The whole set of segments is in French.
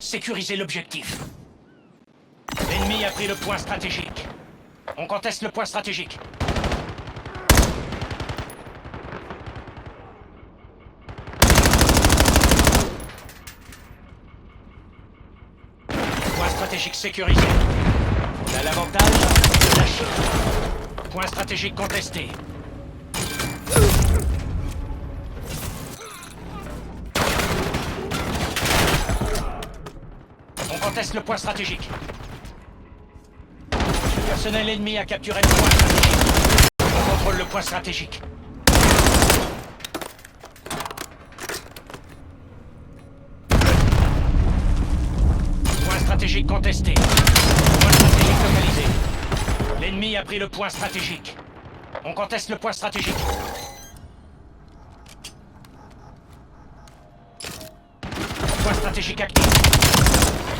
Sécurisez l'objectif. L'ennemi a pris le point stratégique. On conteste le point stratégique. Point stratégique sécurisé. On a l'avantage de lâcher. Point stratégique contesté. On conteste le point stratégique. Le personnel ennemi a capturé le point stratégique. On contrôle le point stratégique. Point stratégique contesté. Point stratégique localisé. L'ennemi a pris le point stratégique. On conteste le point stratégique. Point stratégique actif.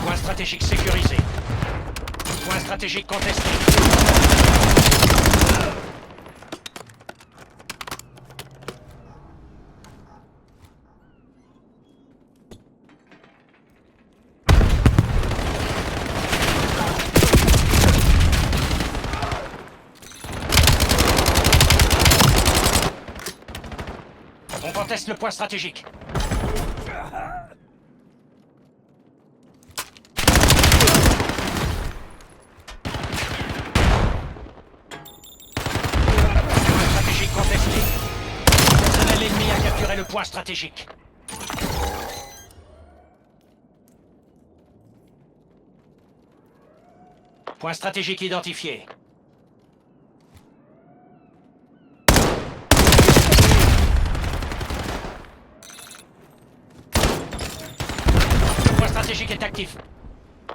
Point stratégique sécurisé. Point stratégique contesté. On conteste le point stratégique. L'ennemi a capturé le point stratégique. Point stratégique identifié. Le point stratégique est actif.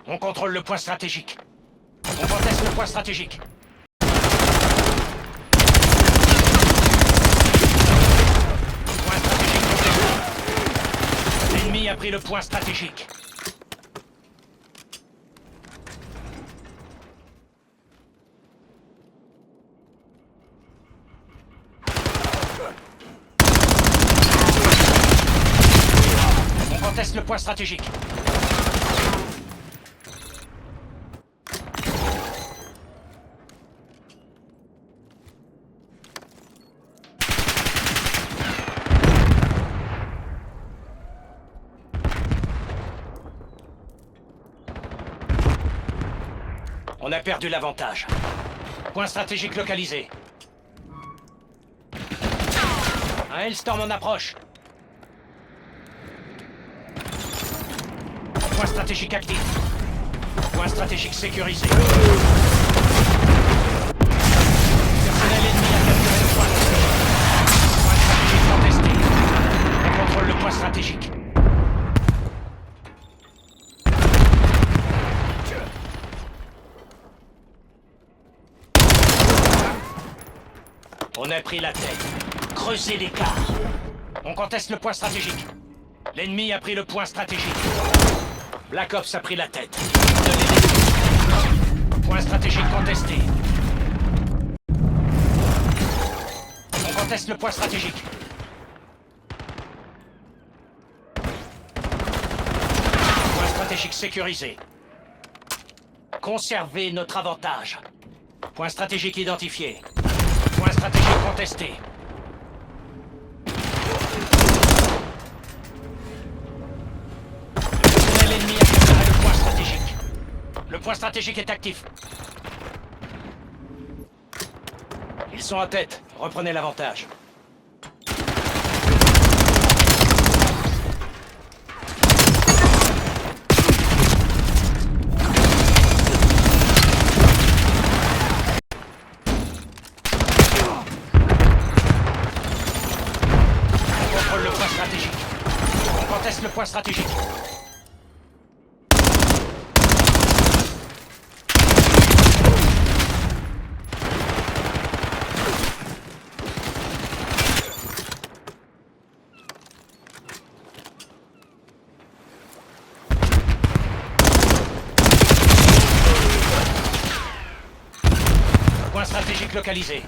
On contrôle le point stratégique. On conteste le point stratégique. L'ennemi a pris le point stratégique. On conteste le point stratégique. On a perdu l'avantage. Point stratégique localisé. Un Hellstorm en approche. Point stratégique actif. Point stratégique sécurisé. Personnel ennemi a capturé le point stratégique. Point stratégique contesté. On contrôle le point stratégique. On a pris la tête. Creusez l'écart. On conteste le point stratégique. L'ennemi a pris le point stratégique. Black Ops a pris la tête. Point stratégique contesté. On conteste le point stratégique. Point stratégique sécurisé. Conservez notre avantage. Point stratégique identifié. Point stratégique contesté. Le personnel ennemi a capturé le point stratégique. Le point stratégique est actif. Ils sont en tête. Reprenez l'avantage. On conteste le point stratégique. Point stratégique localisé.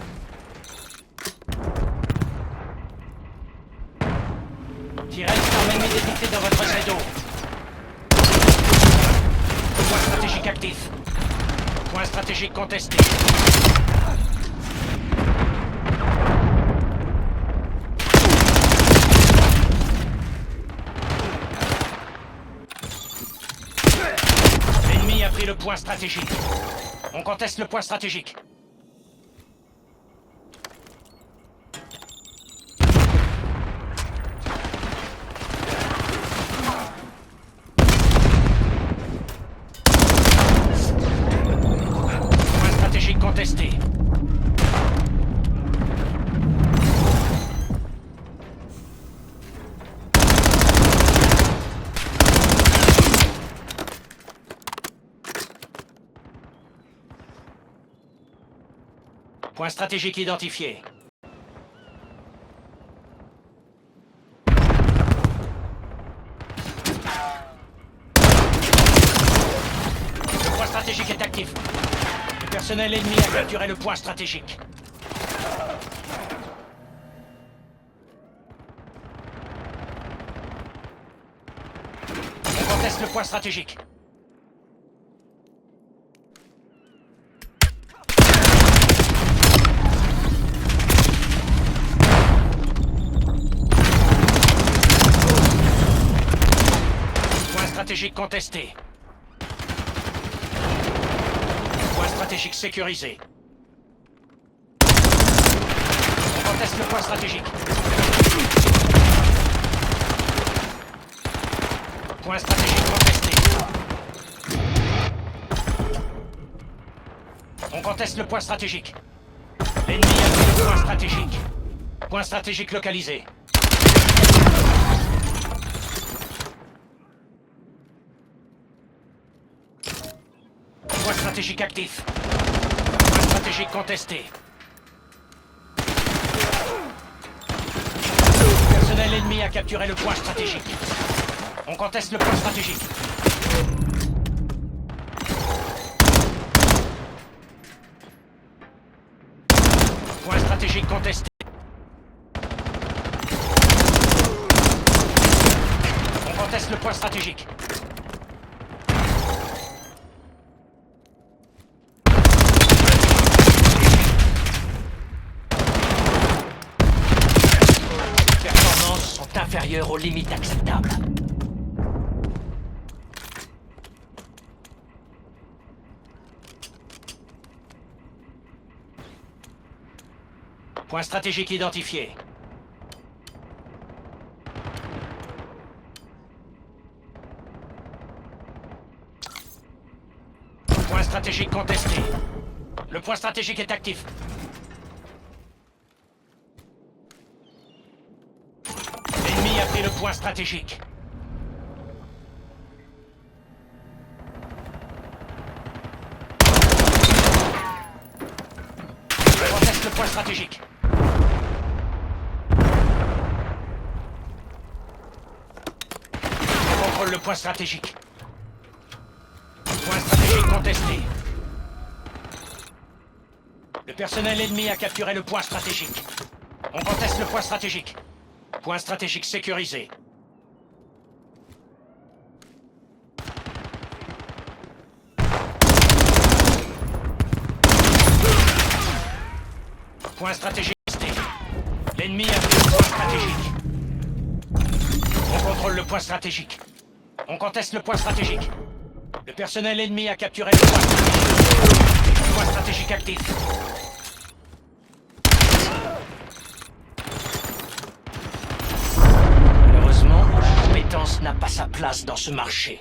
Tirel Storm ennemi détecté dans votre jet d'eau. actif. Point stratégique contesté. L'ennemi a pris le point stratégique. On conteste le point stratégique. Point stratégique contesté. Point stratégique identifié. Le point stratégique est actif. Le personnel ennemi a capturé le point stratégique. On conteste le point stratégique. Stratégique contesté. Point stratégique sécurisé. On conteste le point stratégique. Point stratégique contesté. On conteste le point stratégique. L'ennemi a pris le point stratégique. Point stratégique localisé. Point stratégique actif. Point stratégique contesté. Personnel ennemi a capturé le point stratégique. On conteste le point stratégique. Point stratégique contesté. On conteste le point stratégique. Inférieur aux limites acceptables. Point stratégique identifié. Point stratégique contesté. Le point stratégique est actif. L'ennemi a pris le point stratégique. On conteste le point stratégique. On contrôle le point stratégique. Point stratégique contesté. Le personnel ennemi a capturé le point stratégique. On conteste le point stratégique. Point stratégique sécurisé. Point stratégique testé. L'ennemi a pris le point stratégique. On contrôle le point stratégique. On conteste le point stratégique. Le personnel ennemi a capturé le point stratégique. Point stratégique actif. Malheureusement, la compétence n'a pas sa place dans ce marché.